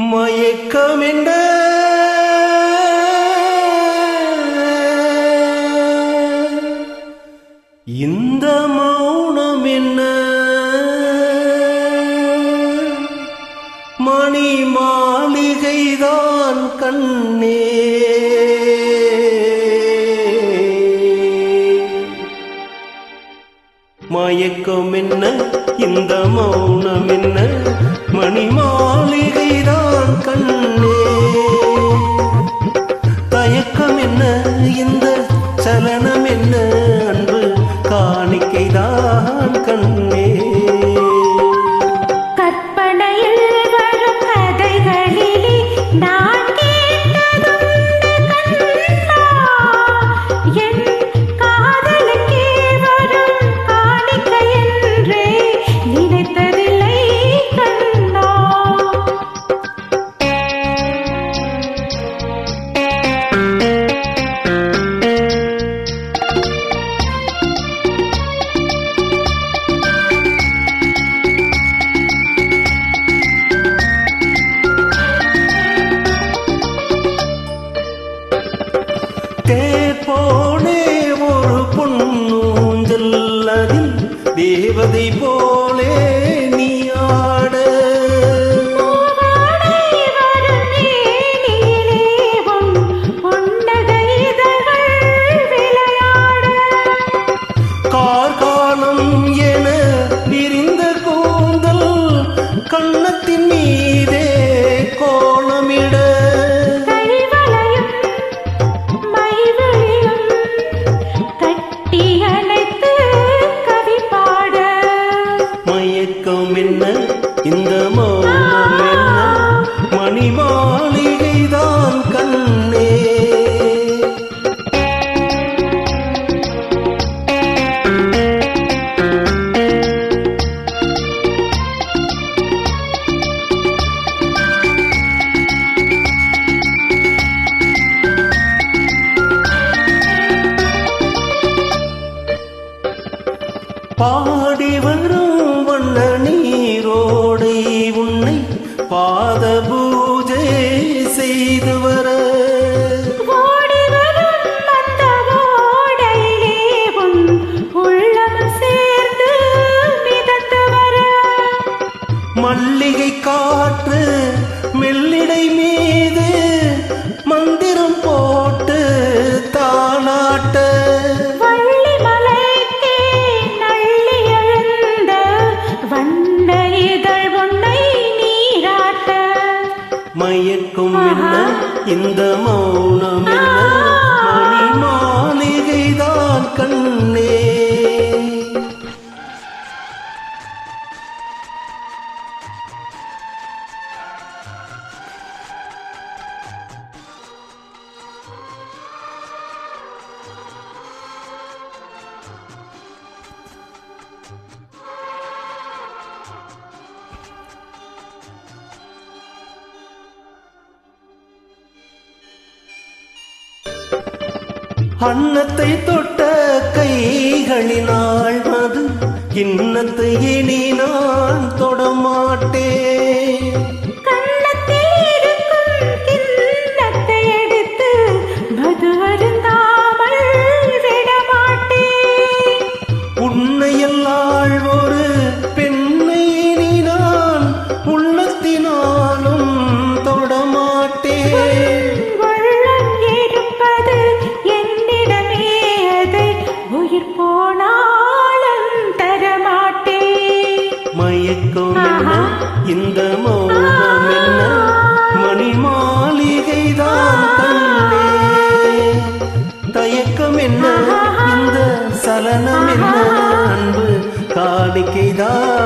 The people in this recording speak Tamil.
மயக்கம் என்ன இந்த மௌனம் என்ன மணி மாளிகைதான் கண்ணே மயக்கம் என்ன இந்த மௌனம் என்ன மணி மாளிகைதான் கண்ணே தயக்கம் என்ன இந்த சலனம் என்ன அன்பு காணிக்கைதான் கண்ணே கற்பனையில் வரும் கதைகளிலே நான் கேட்டதுண்டு கண்ணா என் காதலுக்கே வரும் காணிக்கை என்றே நினைத்ததில்லை கண்ணா போனே ஒரு பொன்னூஞ்சல் அதில் தேவதை போலே நீ ஆட கார்காலம் என விரிந்த கூந்தல் கண்ணத்தின் மீதே கோலமிட மயக்கம் என்ன இந்த மௌனம் என்ன மணி மாளிகைதான் கண்ணே பாடி வரும் வண்ண நீரோடை உன்னை பாத பூஜை செய்து வர மல்லிகை காற்று மெல்லிடை மீது மந்திரம் போட்டு தாளாட்ட மயக்கும் என்ன இந்த மௌனம் என்ன மணி மாளிகைதான் கண்ணே அன்னத்தை தொட்ட கைகளினால் அது இன்னத்தை இனி நான் தொடமாட்டேன் உன்னையல்லாள் ஒரு பெண்ணை இனி நான் உள்ளத்தினாலும் தொடமாட்டேன் மயக்கம் என்ன இந்த மௌனம் என்ன மணி மாளிகைதான் கண்ணே தயக்கம் என்ன இந்த சலனம் என்ன அன்பு காணிக்கைதான்